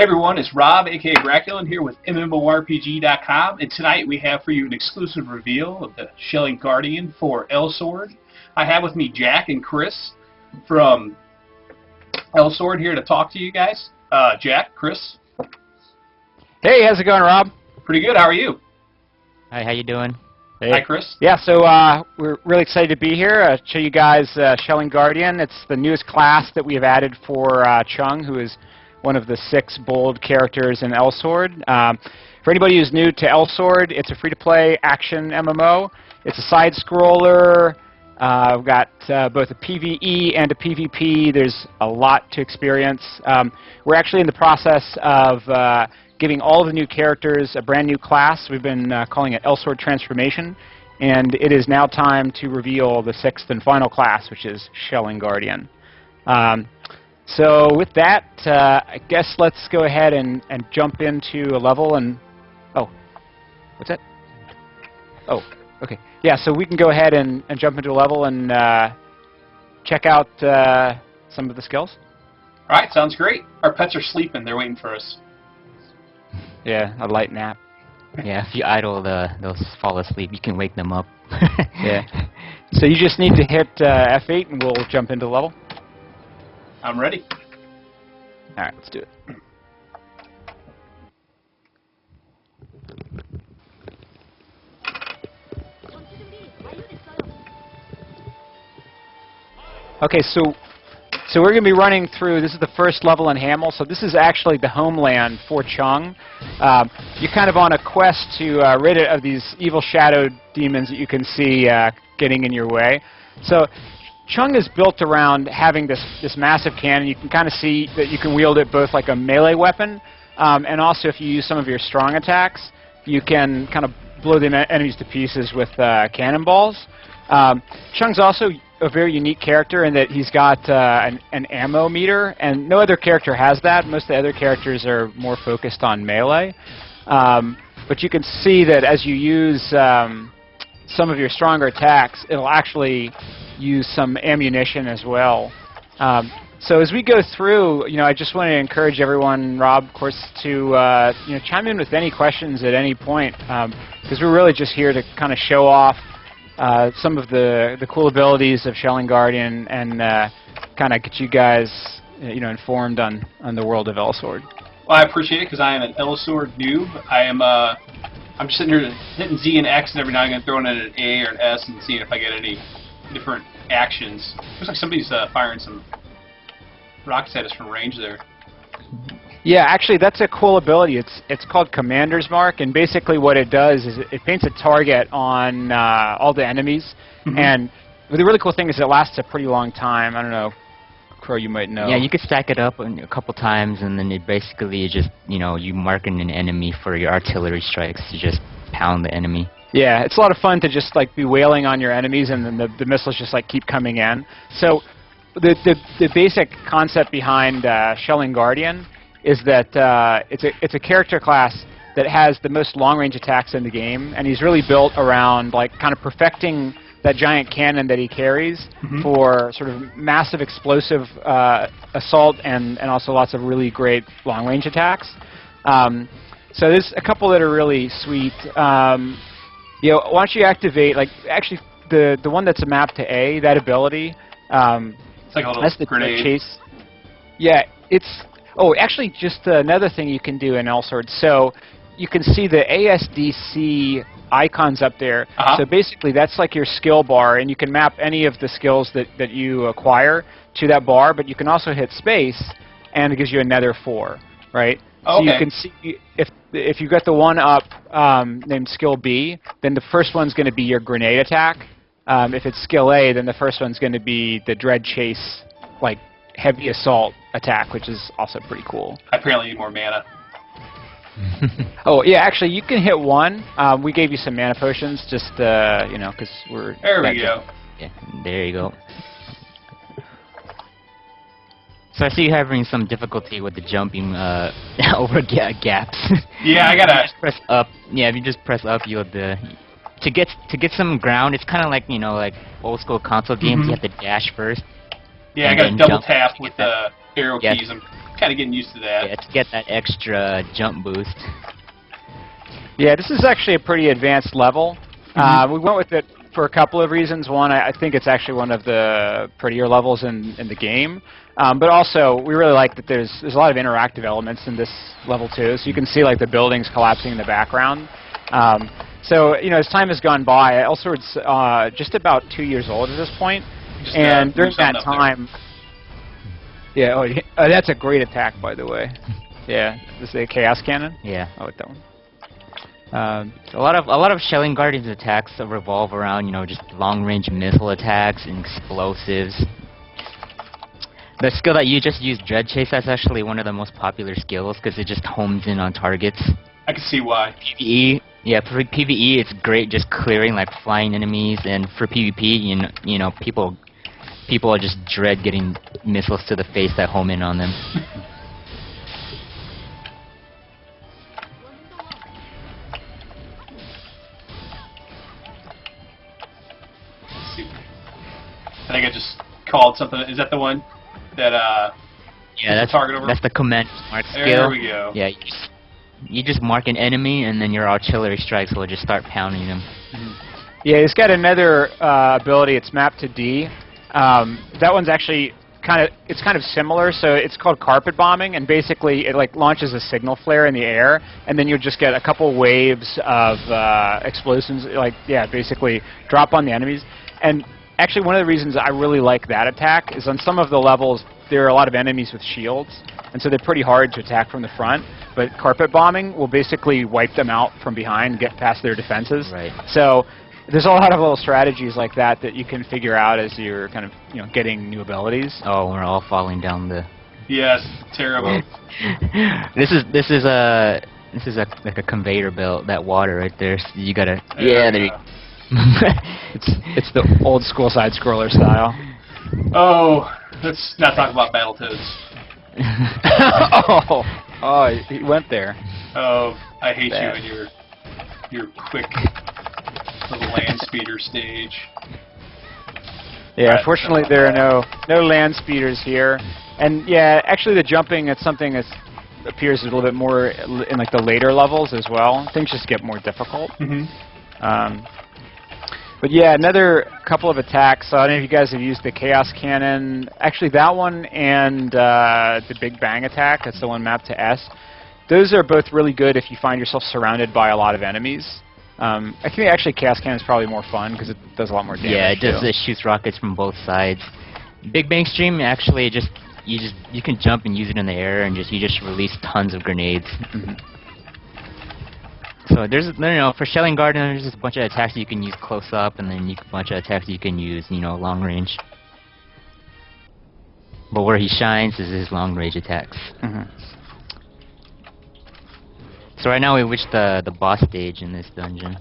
Everyone, it's Rob, aka Braculin, here with MMORPG.com, and tonight we have for you an exclusive reveal of the Shelling Guardian for Elsword. I have with me Jack and Chris from Elsword here to talk to you guys. Jack, Chris. Hey, how's it going, Rob? Pretty good. How are you? Hi, how you doing? Hey. Hi, Chris. Yeah, so we're really excited to be here. Show you guys Shelling Guardian. It's the newest class that we have added for Chung, who is one of the 6 bold characters in Elsword. For anybody who's new to Elsword, it's a free-to-play action MMO. It's a side-scroller. We've got both a PvE and a PvP. There's a lot to experience. We're actually in the process of giving all of the new characters a brand new class. We've been calling it Elsword Transformation, and it is now time to reveal the 6th and final class, which is Shelling Guardian. So with that, I guess let's go ahead and jump into a level and... Oh, what's that? Oh, okay. Yeah, so we can go ahead and jump into a level and check out some of the skills. All right, sounds great. Our pets are sleeping. They're waiting for us. Yeah, a light nap. Yeah, if you idle, they'll fall asleep. You can wake them up. Yeah. So you just need to hit F8 and we'll jump into the level. I'm ready. All right, let's do it. Okay, so we're going to be running through, this is the first level in Hamel, so this is actually the homeland for Chung. You're kind of on a quest to rid it of these evil shadow demons that you can see getting in your way. So Chung is built around having this massive cannon. You can kind of see that you can wield it both like a melee weapon, and also if you use some of your strong attacks, you can kind of blow the enemies to pieces with cannonballs. Chung's also a very unique character in that he's got an ammo meter, and no other character has that. Most of the other characters are more focused on melee. But you can see that as you use some of your stronger attacks, it'll actually use some ammunition as well. So as we go through, I just want to encourage everyone, Rob, of course, to chime in with any questions at any point, because we're really just here to kind of show off some of the cool abilities of Shelling Guardian and kind of get you guys, informed on the world of Elsword. Well, I appreciate it because I am an Elsword noob. I'm just sitting here hitting Z and X and every now and again throwing in an A or an S and seeing if I get any different actions. Looks like somebody's firing some rockets at us from range there. Yeah, actually, that's a cool ability. It's called Commander's Mark, and basically what it does is it paints a target on all the enemies. Mm-hmm. And the really cool thing is it lasts a pretty long time. I don't know, Crow, you might know. Yeah, you could stack it up a couple times, and then it basically just, you marking an enemy for your artillery strikes to just pound the enemy. Yeah, it's a lot of fun to just be wailing on your enemies, and then the missiles just keep coming in. So the basic concept behind Shelling Guardian is that it's a character class that has the most long-range attacks in the game, and he's really built around kind of perfecting that giant cannon that he carries for sort of massive explosive assault and also lots of really great long-range attacks. So there's a couple that are really sweet. Why don't you activate actually the one that's a map to A, that ability. It's like a little that's the grenade. Chase. Yeah, it's. Oh, actually, just another thing you can do in Elsword. So you can see the ASDC icons up there. So basically, that's like your skill bar, and you can map any of the skills that you acquire to that bar, but you can also hit space, and it gives you another 4, right? Oh, okay. So you can see, if you've got the one up named Skill B, then the first one's going to be your grenade attack. If it's Skill A, then the first one's going to be the Dread Chase, heavy assault attack, which is also pretty cool. I apparently need more mana. Oh, yeah, actually, you can hit 1. We gave you some mana potions just, because we're... There we go. Yeah, there you go. So I see you having some difficulty with the jumping over gaps. Yeah, I gotta... Just press up. Yeah, if you just press up, you'll... To get some ground, it's kind of like, like old school console games. You have to dash first. Yeah, I got to double tap with the arrow keys. kind of getting used to that. Yeah, to get that extra jump boost. Yeah, this is actually a pretty advanced level. We went with it for a couple of reasons. One, I think it's actually one of the prettier levels in the game. But also, we really like that there's a lot of interactive elements in this level too. So you can see like the buildings collapsing in the background. So you know, as time has gone by, Elsword's just about 2 years old at this point, Just, and during that there. time, yeah, that's a great attack, by the way. Yeah, this is a Chaos Cannon. Yeah. I like that one. A lot of Shelling Guardians attacks revolve around, you know, just long-range missile attacks and explosives. The skill that you just used, Dread Chase, that's actually one of the most popular skills because it just homes in on targets. I can see why. PvE, yeah, for PvE it's great just clearing like flying enemies, and for PvP, you know, people just dread getting missiles to the face that home in on them. I think I just called something. Is that the one that yeah, that's target over? That's the command mark skill. There we go. Yeah, you just mark an enemy, and then your artillery strikes will just start pounding them. Yeah, he's got another ability. It's mapped to D. That one's actually kind of similar. So it's called carpet bombing, and basically it like launches a signal flare in the air, and then you'll just get a couple waves of explosions, like basically drop on the enemies. And actually, one of the reasons I really like that attack is on some of the levels there are a lot of enemies with shields, and so they're pretty hard to attack from the front. But carpet bombing will basically wipe them out from behind, get past their defenses. Right. So there's a lot of little strategies like that that you can figure out as you're kind of getting new abilities. Oh, we're all falling down the. Yes, terrible. This is like a conveyor belt. That water right there. So you gotta. There There we you. go. It's the old school side scroller style. Oh, let's not talk about Battletoads. oh, he went there. Oh, I hate Bad. you and your quick little land speeder stage. Yeah, Right. unfortunately there are no land speeders here, and yeah, actually the jumping, it's something that appears a little bit more in like the later levels as well. Things just get more difficult. But yeah, another couple of attacks. So I don't know if you guys have used the Chaos Cannon. Actually, that one and the Big Bang attack. That's the one mapped to S. Those are both really good if you find yourself surrounded by a lot of enemies. I think actually Chaos Cannon is probably more fun because it does a lot more damage. Yeah, it does. too. It shoots rockets from both sides. Big Bang Stream actually you can jump and use it in the air, and you just release tons of grenades. So there's for Shelling Guardian there's just a bunch of attacks you can use close up, and then a bunch of attacks you can use long range. But where he shines is his long range attacks. So right now we reached the boss stage in this dungeon.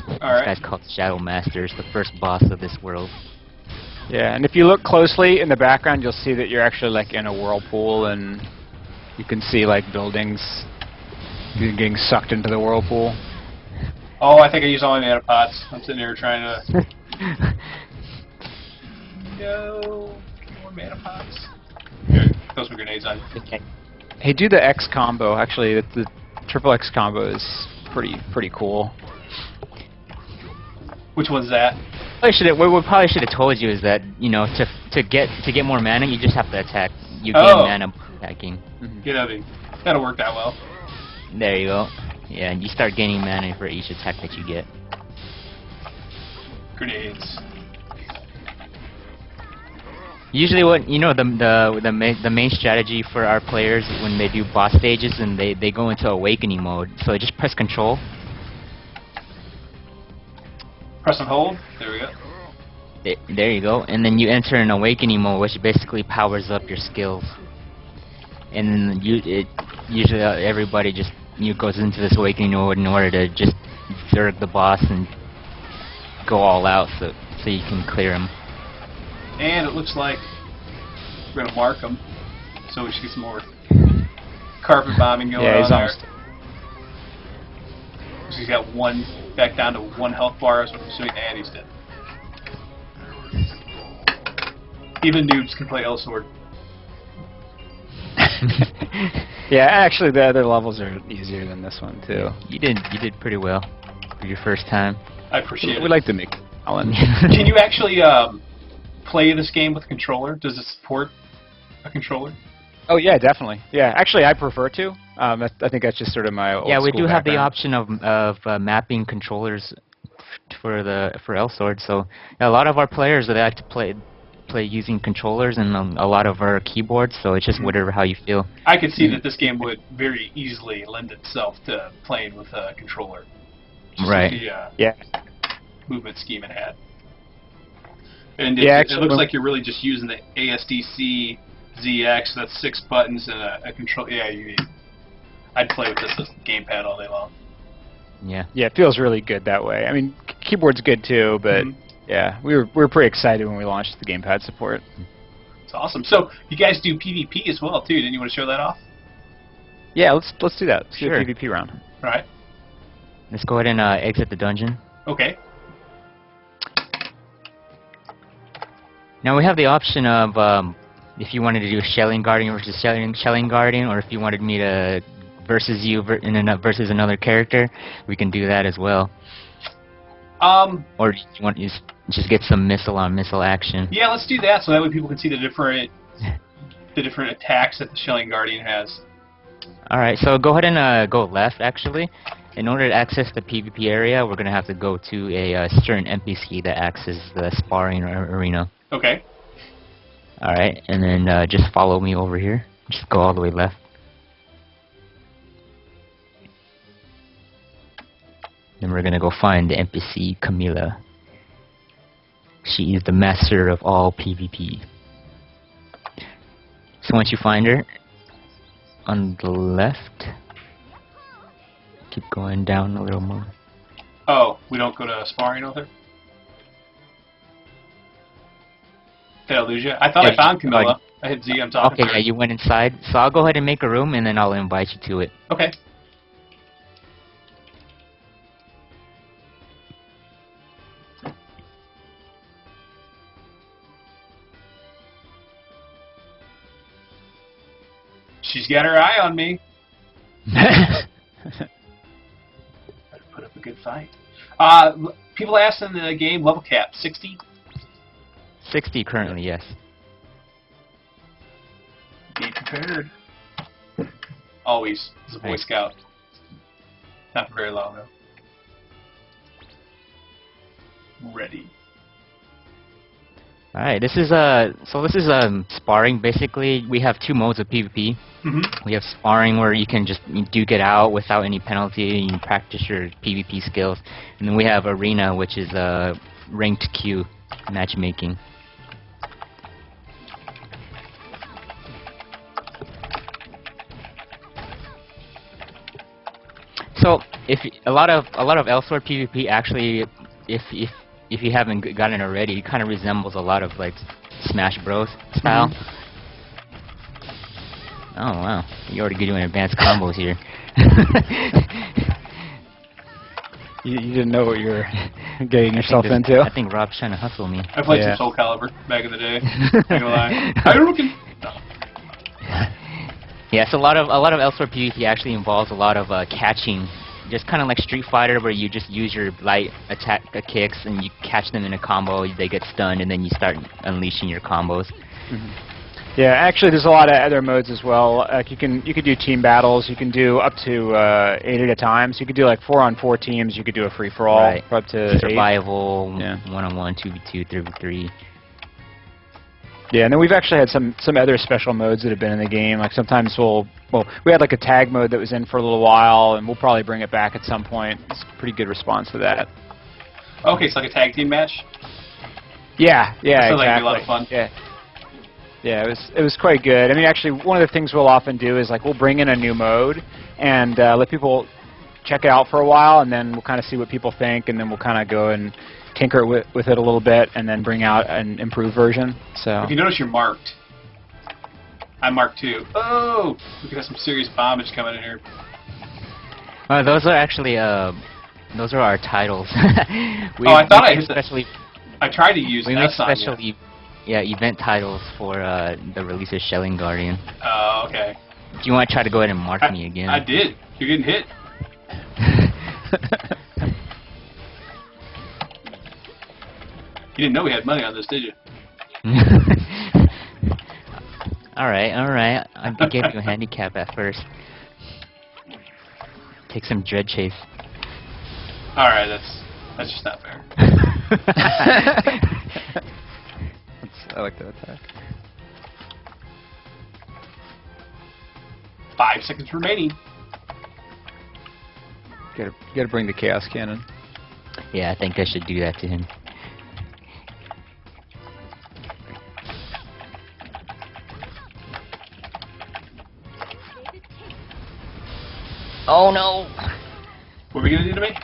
This guy's called Shadow Master. It's the first boss of this world. Yeah, and if you look closely in the background, you'll see that you're actually like in a whirlpool, and you can see like buildings getting sucked into the whirlpool. Oh, I think I used all my mana pots. I'm sitting here trying to. Go. More mana pots. Here, throw some grenades on you. Okay. Hey, do the X combo. Actually, the triple X combo is pretty cool. Which one's that? What we probably should have told you is that to get more mana you just have to attack. You gain Oh. mana by attacking. Get out of here. That'll work that well. There you go. Yeah, and you start gaining mana for each attack that you get. Grenades. Usually, what the main strategy for our players when they do boss stages and they go into awakening mode. So just press Control. Press and hold. There we go. There you go, and then you enter an awakening mode, which basically powers up your skills. And then usually everybody just goes into this awakening mode in order to just zerg the boss and go all out, so you can clear him. And it looks like we're gonna mark him, so we should get some more carpet bombing going on Yeah, he's there. almost. So he's got one back down to 1 health bar, so I'm assuming, and he's dead. Even noobs can play Elsword. Yeah, actually, the other levels are easier than this one too. You did pretty well for your first time. I appreciate it. We like to make challenge. Can you actually play this game with a controller? Does it support a controller? Oh yeah, definitely. Yeah, actually, I prefer to. I think that's just sort of my old Yeah, we school do have the background. option of mapping controllers for Elsword. So yeah, a lot of our players they like to play using controllers and a lot of our keyboards. So it's just whatever how you feel. I could see that this game would very easily lend itself to playing with a controller. Just Right. with the Yeah. movement scheme it had. And Yeah, it actually, looks when- like you're really just using the ASDC ZX. That's 6 buttons and a control. Yeah, I'd play with this gamepad all day long. Yeah. Yeah, it feels really good that way. I mean, keyboard's good too, but yeah, we were pretty excited when we launched the gamepad support. It's awesome. So you guys do PvP as well too. Didn't you want to show that off? Yeah, let's do that. Let's Sure. do a PvP round. All right. Let's go ahead and exit the dungeon. Okay. Now we have the option of if you wanted to do a Shelling Guardian versus Shelling Guardian, or if you wanted me to versus you versus another character, we can do that as well. Or do you want to just get some missile on missile action? Yeah, let's do that so that way people can see the different attacks that the Shelling Guardian has. All right, so go ahead and go left. Actually, in order to access the PvP area, we're gonna have to go to a certain NPC that acts as the sparring arena. Okay. All right, and then just follow me over here. Just go all the way left. Then we're gonna go find the NPC Camilla. She is the master of all PvP. So once you find her, on the left, keep going down a little more. Oh, we don't go to sparring with her? Did I lose you? I thought I found Camilla. I hit Z, I'm talking Okay, to her. yeah, you went inside. So I'll go ahead and make a room, and then I'll invite you to it. Okay. She's got her eye on me. Better put up a good fight. People asked in the game, level cap, 60? 60 currently, yes. Be prepared. Always, as a Boy Right. Scout. Not for very long, though. Ready. All right, this is sparring. Basically, we have two modes of PvP. We have sparring where you can just duke it out without any penalty, and you practice your PvP skills. And then we have arena, which is ranked queue matchmaking. So, if a lot of Elsword PvP actually, if you haven't gotten it already, it kind of resembles a lot of like Smash Bros. Style. Oh wow, you're already doing advanced combos here. You didn't know what you were getting yourself into. I think Rob's trying to hustle me. I played Yeah. some Soul Calibur back in the day. Not gonna lie. I don't know. Yes, a lot of Elsword PvP actually involves a lot of catching, just kind of like Street Fighter, where you just use your light attack kicks and you catch them in a combo. They get stunned, and then you start unleashing your combos. Yeah, actually, there's a lot of other modes as well. Like you could do team battles. You can do up to 8 at a time. So you could do like 4-on-4 teams. You could do a free for all Right. for up to 8. Survival, Yeah. 1-on-1, 2v2, 3v3. Yeah, and then we've actually had some other special modes that have been in the game. Like sometimes we had like a tag mode that was in for a little while, and we'll probably bring it back at some point. It's a pretty good response to that. Okay, it's like a tag team match? Yeah, That sounds like exactly. it'd be a lot of fun. Yeah. Yeah, it was quite good. I mean, actually, one of the things we'll often do is like we'll bring in a new mode and let people check it out for a while, and then we'll kind of see what people think, and then we'll kind of go and tinker with it a little bit, and then bring out an improved version. So. If you notice, you're marked. I'm marked too. Oh! We could have some serious bombage coming in here. Those are actually those are our titles. I thought I hit especially. I tried to use We make S on you. special event titles for the release of Shelling Guardian. Oh, okay. Do you want to try to go ahead and mark me again? I did. You're getting hit. You didn't know we had money on this, did you? Alright, alright. I gave you a handicap at first. Take some dread chase. Alright, that's just not fair. I like that attack. 5 seconds remaining. You gotta bring the Chaos Cannon. Yeah, I think I should do that to him. Oh no! What are we gonna do to me?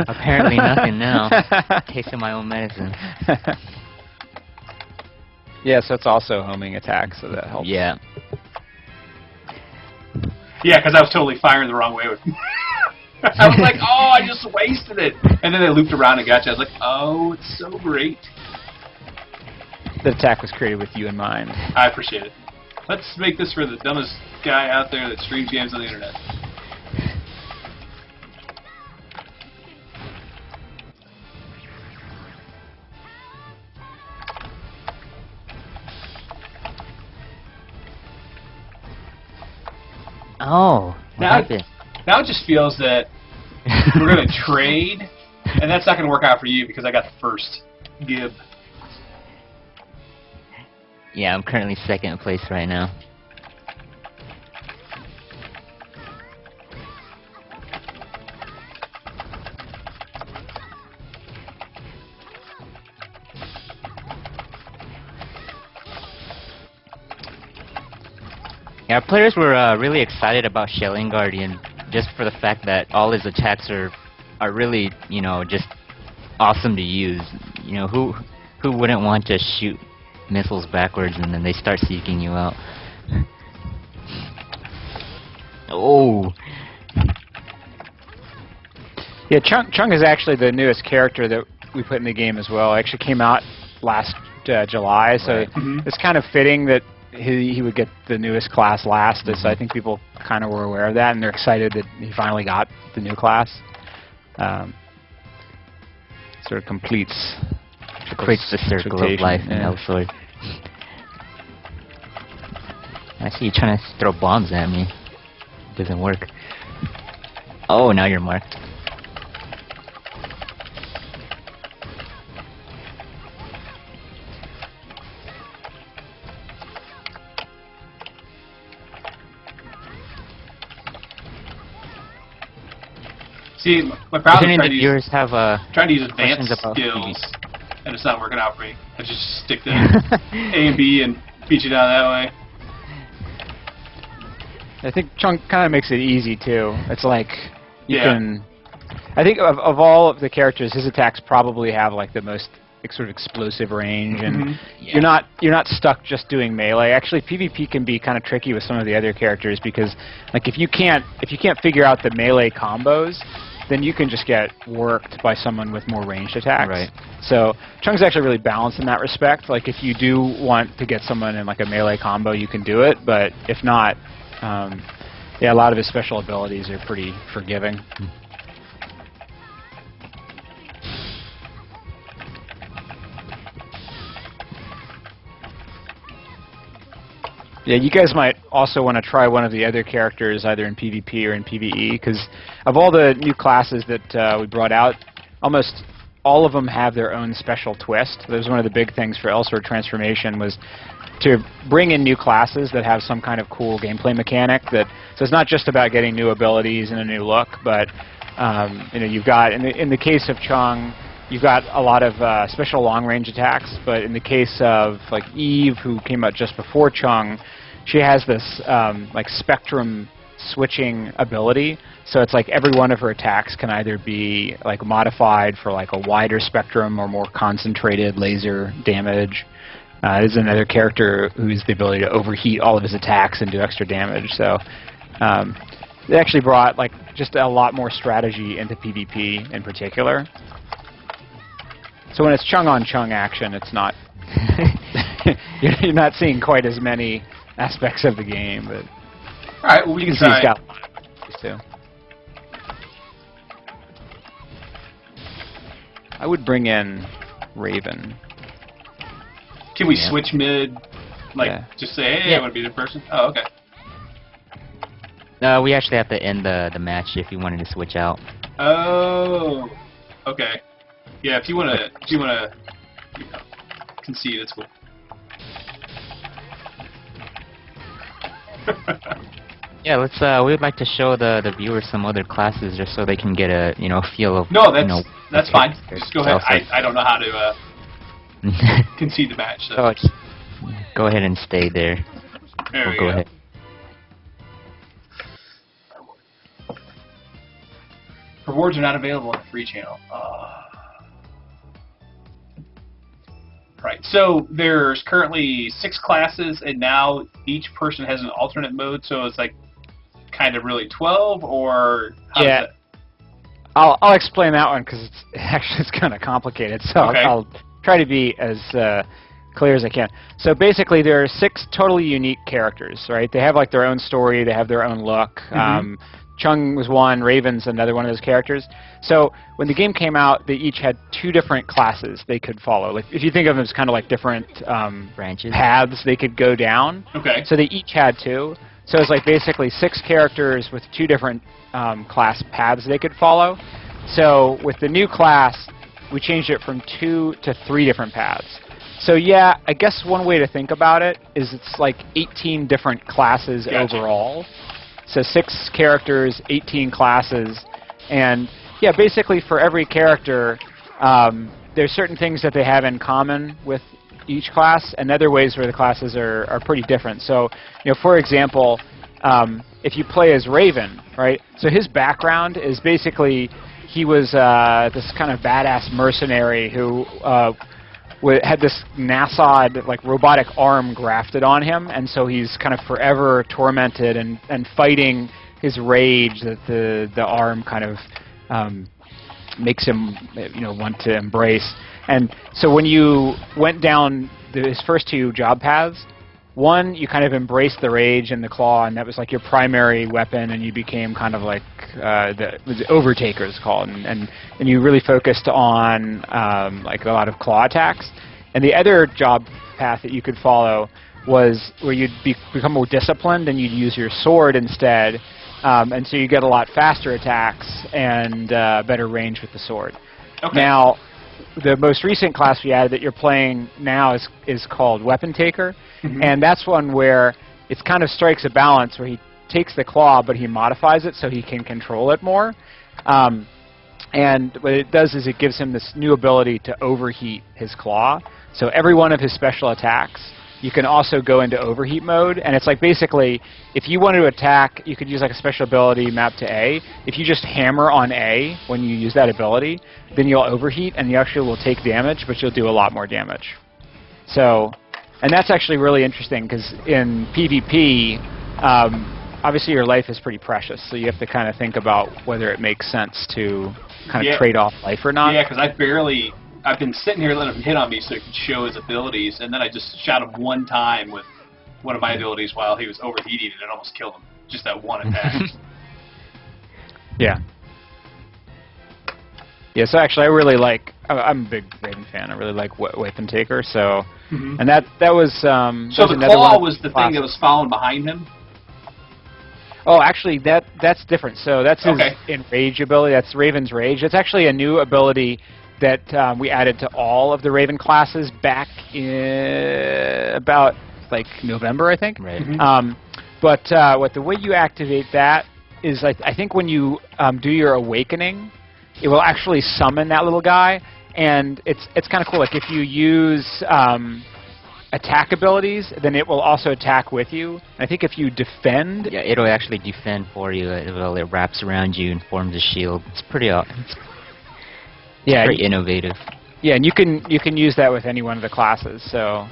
Apparently nothing now. Tasting my own medicine. Yeah, so it's also homing attack, so that helps. Yeah. Yeah, because I was totally firing the wrong way. I was like, oh, I just wasted it. And then they looped around and got you. I was like, oh, it's so great. The attack was created with you in mind. I appreciate it. Let's make this for the dumbest guy out there that streams games on the internet. Oh, what happened? Now it just feels that we're going to trade, and that's not going to work out for you because I got the first gib. Yeah, I'm currently second place right now. Yeah, our players were really excited about Shelling Guardian just for the fact that all his attacks are really, you know, just awesome to use. You know, who wouldn't want to shoot missiles backwards and then they start seeking you out? Oh. Yeah, Chung is actually the newest character that we put in the game as well. It actually came out last July, so Right. it's kind of fitting that he would get the newest class last. So I think people kind of were aware of that, and they're excited that he finally got the new class. Sort of completes The circle of life in Elsword. I see you trying to throw bombs at me. Doesn't work. Oh, now you're marked. See, my problem Does any is of the viewers have trying to use advanced questions about skills, and it's not working out for me. I just stick to A and B and beat you down that way. I think Chung kind of makes it easy too. It's like you Yeah. can. I think of all of the characters, his attacks probably have like the most sort of explosive range, and Yeah. you're not stuck just doing melee. Actually, PvP can be kind of tricky with some of the other characters because, like, if you can't figure out the melee combos, then you can just get worked by someone with more ranged attacks. Right. So Chung's actually really balanced in that respect. Like, if you do want to get someone in like a melee combo, you can do it. But if not, yeah, a lot of his special abilities are pretty forgiving. Yeah, you guys might also want to try one of the other characters, either in PvP or in PvE, because of all the new classes that we brought out, almost all of them have their own special twist. That was one of the big things for Elsword Transformation, was to bring in new classes that have some kind of cool gameplay mechanic. So it's not just about getting new abilities and a new look, but you know, you've got in the case of Chung, you've got a lot of special long-range attacks, but in the case of like Eve, who came out just before Chung, she has this like spectrum switching ability. So it's like every one of her attacks can either be like modified for like a wider spectrum or more concentrated laser damage. There's another character who has the ability to overheat all of his attacks and do extra damage. So they actually brought like just a lot more strategy into PvP in particular. So when it's Chung on Chung action, it's not you're not seeing quite as many aspects of the game, but All right, well, we you can can see try. he's got a lot of abilities too. I would bring in Raven. Can we Yeah. switch mid? Like, Yeah. just say, hey, Yeah. I want to be the person? Oh, okay. No, we actually have to end the match if you wanted to switch out. Oh, okay. Yeah, if you wanna, you know, concede, it's cool. Yeah, let's. We'd like to show the viewers some other classes just so they can get a feel of. No, that's you know, that's the fine. character Just go ahead. itself. I don't know how to concede the match. So Oh, just go ahead and stay there. there we Go go. ahead. Rewards are not available on the free channel. Right. So there's currently 6 classes, and now each person has an alternate mode. So it's like kind of really 12, or how Yeah. does that? I'll explain that one because it's kind of complicated. So Okay. I'll try to be as clear as I can. So basically, there are 6 totally unique characters, right? They have like their own story, they have their own look. Mhm. Chung was one, Raven's another one of those characters. So when the game came out, they each had 2 different classes they could follow. Like if you think of them as kind of like different Branches. paths they could go down. Okay. So they each had 2. So it's like basically 6 characters with 2 different class paths they could follow. So with the new class, we changed it from 2 to 3 different paths. So yeah, I guess one way to think about it is it's like 18 different classes Gotcha. overall. So 6 characters, 18 classes, and yeah, basically for every character, there's certain things that they have in common with each class, and other ways where the classes are pretty different. So, for example, if you play as Raven, right? So his background is basically he was this kind of badass mercenary who had this NASA like robotic arm grafted on him, and so he's kind of forever tormented and fighting his rage that the arm kind of makes him want to embrace. And so when you went down his first 2 job paths, one, you kind of embraced the rage and the claw, and that was like your primary weapon, and you became kind of like the Overtaker is called, and you really focused on like a lot of claw attacks. And the other job path that you could follow was where you'd become more disciplined, and you'd use your sword instead, and so you get a lot faster attacks and better range with the sword. Okay. Now, the most recent class we added that you're playing now is called Weapon Taker, and that's one where it kind of strikes a balance where he takes the claw, but he modifies it so he can control it more. And what it does is it gives him this new ability to overheat his claw. So every one of his special attacks, you can also go into overheat mode, and it's like basically, if you wanted to attack, you could use like a special ability mapped to A. If you just hammer on A when you use that ability, then you'll overheat, and you actually will take damage, but you'll do a lot more damage. So, and that's actually really interesting, because in PvP, obviously your life is pretty precious, so you have to kind of think about whether it makes sense to kind of trade off life or not. Yeah, because I've been sitting here letting him hit on me so he could show his abilities, and then I just shot him one time with one of my abilities while he was overheating, and it almost killed him. Just that one attack. Yeah. Yeah, so actually I really like, I'm a big Raven fan, I really like Weapon Taker, so, and that was, So was the another one claw of was the thing classes. that was following behind him? Oh, actually, that's different. So that's his Okay. Enrage ability. That's Raven's Rage. It's actually a new ability that we added to all of the Raven classes back in about like November, I think. Right. But the way you activate that is, I think when you do your awakening, it will actually summon that little guy, and it's kind of cool. Like if you use attack abilities, then it will also attack with you. I think if you defend, Yeah, it'll actually defend for you. It wraps around you and forms a shield. It's pretty yeah, pretty innovative. yeah, and you can use that with any one of the classes. So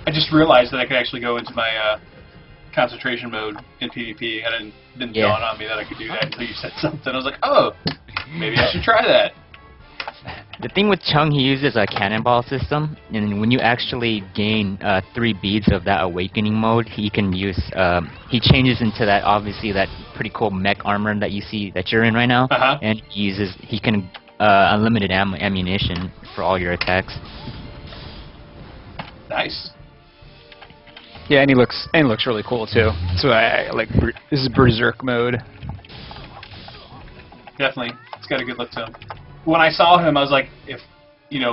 I just realized that I could actually go into my concentration mode in PvP, and it didn't Yeah. dawn on me that I could do that until you said something. I was like, oh, maybe I should try that. The thing with Chung, he uses a cannonball system, and when you actually gain 3 beads of that awakening mode, he can use. He changes into that, obviously, that pretty cool mech armor that you see that you're in right now, and he can unlimited ammunition for all your attacks. Nice. Yeah, and he looks really cool too. So I like this is Berserk mode. Definitely, it's got a good look to him. When I saw him, I was like, if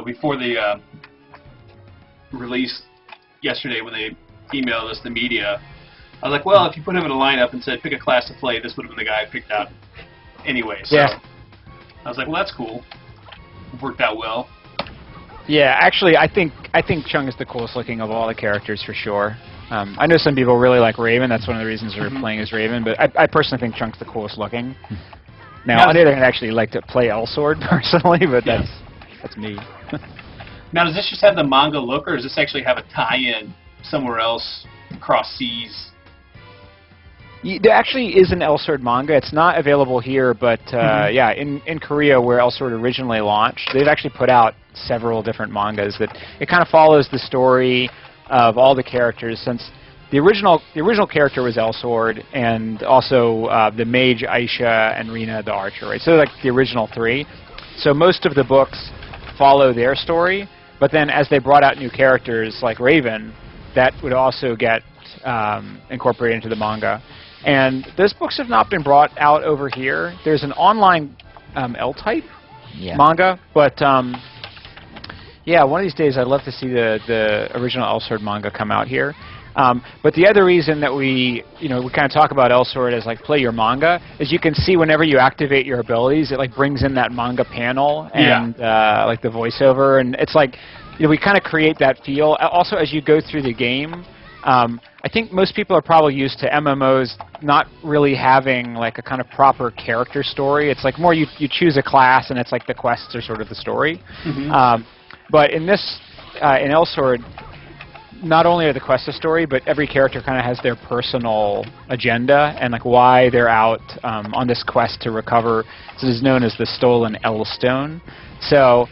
before the release yesterday when they emailed us the media, I was like, well, if you put him in a lineup and said pick a class to play, this would have been the guy I picked out anyway. So yeah. I was like, well, that's cool. It worked out well. Yeah, actually, I think Chung is the coolest looking of all the characters for sure. I know some people really like Raven. That's one of the reasons they're playing as Raven. But I personally think Chung's the coolest looking. Now, on the other hand, I actually like to play Elsword personally, but that's me. Now, does this just have the manga look, or does this actually have a tie-in somewhere else across seas? There actually is an Elsword manga. It's not available here, but yeah, in Korea, where Elsword originally launched, they've actually put out several different mangas that it kind of follows the story of all the characters, since the original character was Elsword, and also the mage Aisha and Rina the archer, right? So like the original 3. So most of the books follow their story, but then as they brought out new characters like Raven, that would also get incorporated into the manga. And those books have not been brought out over here. There's an online L-type manga, but yeah, one of these days I'd love to see the original Elsword manga come out here. But the other reason that we kind of talk about Elsword as like play your manga is you can see whenever you activate your abilities, it like brings in that manga panel and like the voiceover, and it's like we kind of create that feel. Also, as you go through the game, I think most people are probably used to MMOs not really having like a kind of proper character story. It's like more you choose a class and it's like the quests are sort of the story. But in this, in Elsword, not only are the quests a story, but every character kind of has their personal agenda and like why they're out on this quest to recover. This is known as the Stolen L-Stone. So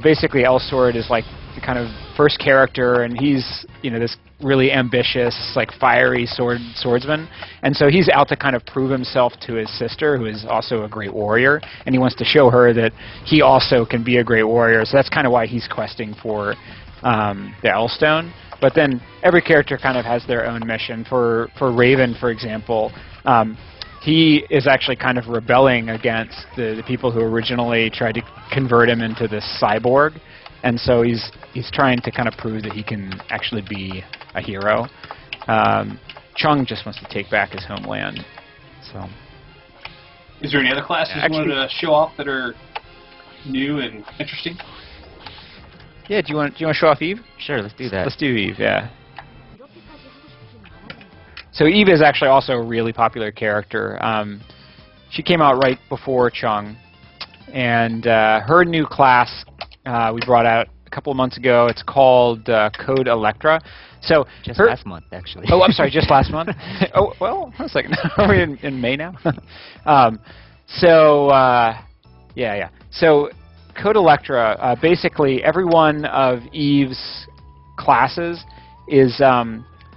basically, Elsword is like the kind of first character, and he's this really ambitious, like fiery swordsman, and so he's out to kind of prove himself to his sister, who is also a great warrior, and he wants to show her that he also can be a great warrior. So that's kind of why he's questing for the L-Stone. But then every character kind of has their own mission. For Raven, for example, he is actually kind of rebelling against the people who originally tried to convert him into this cyborg. And so he's trying to kind of prove that he can actually be a hero. Chung just wants to take back his homeland. So, is there any other classes you wanted to show off that are new and interesting? Yeah, do you want to show off Eve? Sure, let's do that. Let's do Eve, yeah. So Eve is actually also a really popular character. She came out right before Chung, and her new class we brought out a couple of months ago. It's called Code Electra. So just last month, actually. Oh, I'm sorry, just last month. Oh, well, hold a second. Are we in May now? Yeah. So Code Electra, basically every one of Eve's classes is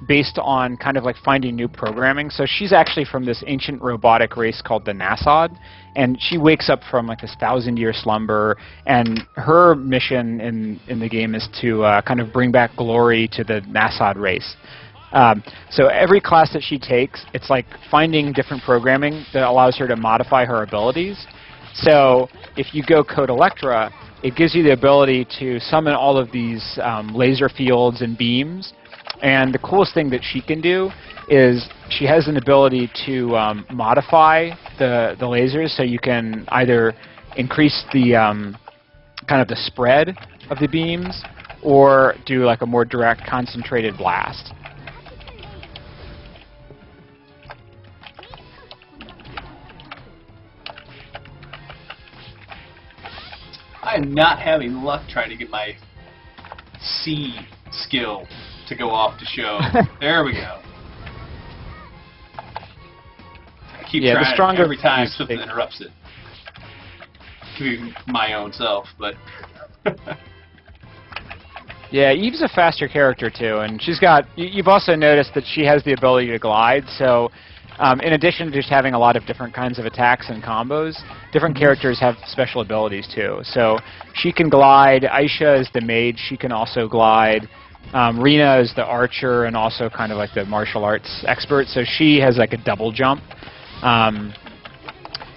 based on kind of like finding new programming. So she's actually from this ancient robotic race called the Nasod, and she wakes up from like this 1,000-year slumber, and her mission in the game is to kind of bring back glory to the Nasod race. So every class that she takes, it's like finding different programming that allows her to modify her abilities. So if you go Code Electra, it gives you the ability to summon all of these laser fields and beams. And the coolest thing that she can do is she has an ability to modify the lasers, so you can either increase the kind of the spread of the beams, or do like a more direct concentrated blast. I am not having luck trying to get my C skill to go off to show. There we go. I keep trying every time something interrupts it. To be my own self, but Yeah, Eve's a faster character too, and she's got. You've also noticed that she has the ability to glide. So, in addition to just having a lot of different kinds of attacks and combos, different characters have special abilities too. So she can glide. Aisha is the mage. She can also glide. Rena is the archer and also kind of like the martial arts expert. So she has like a double jump. And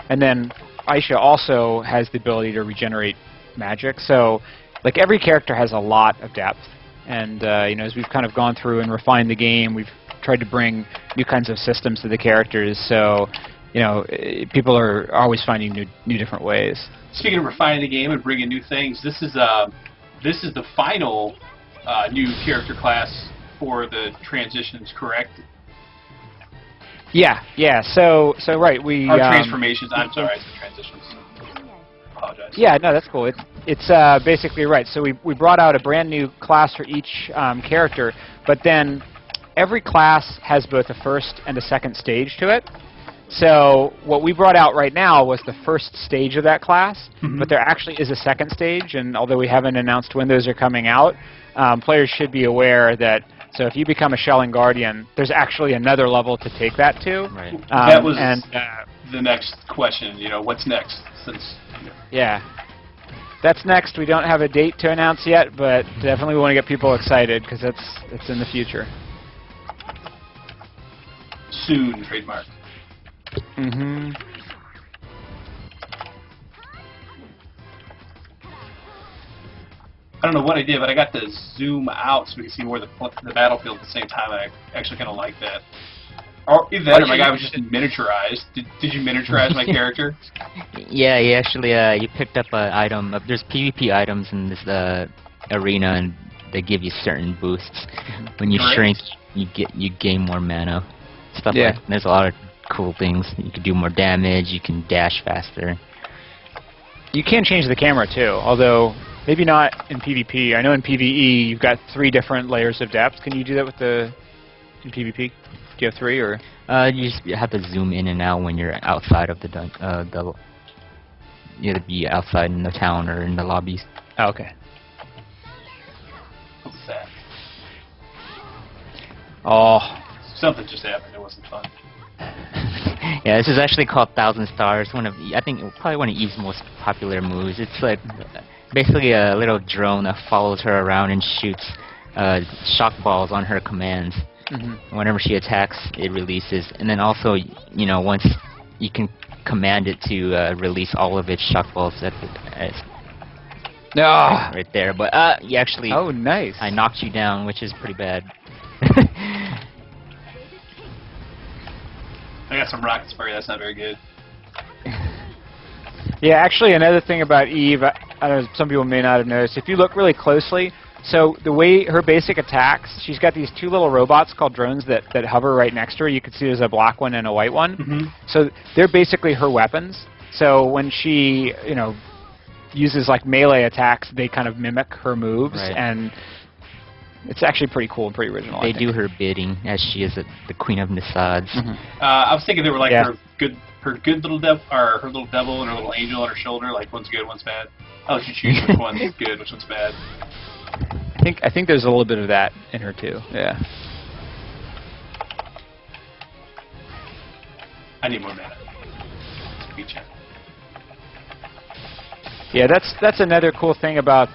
then Aisha also has the ability to regenerate magic. So like every character has a lot of depth. And you know, as we've kind of gone through and refined the game, we've tried to bring new kinds of systems to the characters. So you know, people are always finding new different ways. Speaking of refining the game and bringing new things, this is the final new character class for the transitions, correct? Yeah. So right, we or transformations. I'm sorry, I said transitions. Apologize. Yeah, no, that's cool. It's basically right. So we brought out a brand new class for each character, but then every class has both a first and a second stage to it. So what we brought out right now was the first stage of that class, but there actually is a second stage, and although we haven't announced when those are coming out, players should be aware that, so if you become a Shelling Guardian, there's actually another level to take that to. Right. That was the next question, you know, what's next? Yeah. That's next. We don't have a date to announce yet, but definitely want to get people excited because it's in the future. Soon, trademark. Mm-hmm. I don't know what I did, but I got to zoom out so we can see more of the battlefield at the same time. I actually kind of like that. Or either that or my guy was just miniaturized. Did you miniaturize my character? Yeah, you actually you picked up an item. There's PvP items in this arena, and they give you certain boosts. When you shrink, you gain more mana. Stuff like that. There's a lot of cool things. You can do more damage. You can dash faster. You can change the camera too, although maybe not in PvP. I know in PvE you've got 3 different layers of depth. Can you do that with in PvP? Do you have 3 or? You just have to zoom in and out when you're outside of the you have to be outside in the town or in the lobbies. Oh, okay. What's that? Oh. Something just happened. It wasn't fun. Yeah, this is actually called 1,000 Stars. I think probably one of Eve's most popular moves. It's like basically a little drone that follows her around and shoots shock balls on her commands. Whenever she attacks, it releases, and then also, you know, once you can command it to release all of its shock balls right there. But you actually, oh, nice. I knocked you down, which is pretty bad. I got some rockets for you. That's not very good. Yeah, actually, another thing about Eve, I don't know, some people may not have noticed. If you look really closely, so the way her basic attacks, she's got these 2 little robots called drones that hover right next to her. You can see there's a black one and a white one. So they're basically her weapons. So when she, you know, uses like melee attacks, they kind of mimic her moves, and it's actually pretty cool and pretty original. They do her bidding, as she is the queen of Nisads. I was thinking they were like her good little devil, or her little devil and her little angel on her shoulder. Like one's good, one's bad. I'll let you choose which one's good, which one's bad. I think there's a little bit of that in her too. Yeah. I need more mana. Yeah, that's another cool thing about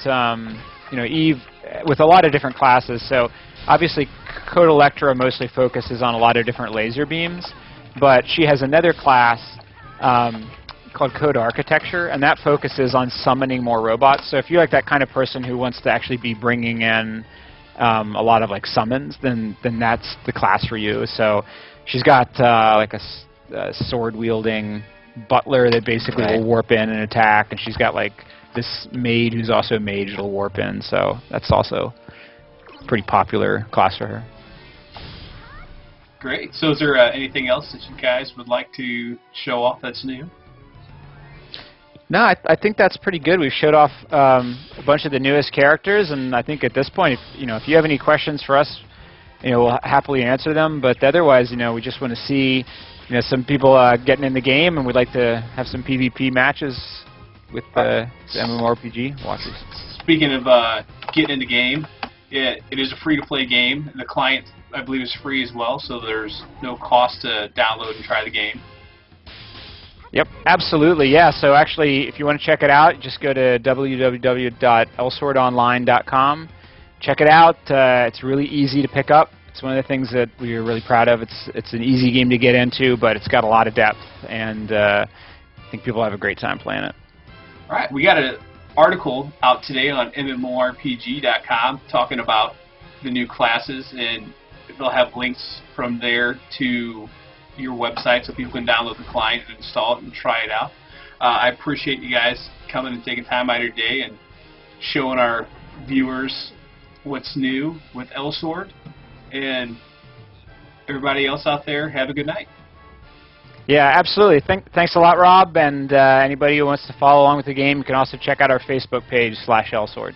you know, Eve with a lot of different classes. So obviously Code Electra mostly focuses on a lot of different laser beams, but she has another class called Code Architecture, and that focuses on summoning more robots. So if you're like that kind of person who wants to actually be bringing in a lot of like summons, then that's the class for you. So she's got like a sword-wielding butler that basically will warp in and attack, and she's got like this maid who's also a mage that'll warp in. So that's also a pretty popular class for her. Great. So is there anything else that you guys would like to show off that's new? No, I think that's pretty good. We've showed off a bunch of the newest characters, and I think at this point, if you have any questions for us, we'll happily answer them. But otherwise, we just want to see, some people getting in the game, and we'd like to have some PvP matches with the MMORPG watchers. speaking of getting in the game, it is a free-to-play game. The client, I believe, is free as well, so there's no cost to download and try the game. Yep, absolutely, yeah. So actually, if you want to check it out, just go to www.elswordonline.com. Check it out. It's really easy to pick up. It's one of the things that we're really proud of. It's an easy game to get into, but it's got a lot of depth, and I think people have a great time playing it. All right, we got an article out today on MMORPG.com talking about the new classes, and they'll have links from there to your website so people can download the client and install it and try it out. I appreciate you guys coming and taking time out of your day and showing our viewers what's new with Elsword. And everybody else out there, have a good night. Yeah, absolutely. Thanks a lot, Rob. And anybody who wants to follow along with the game, you can also check out our Facebook page /Elsword.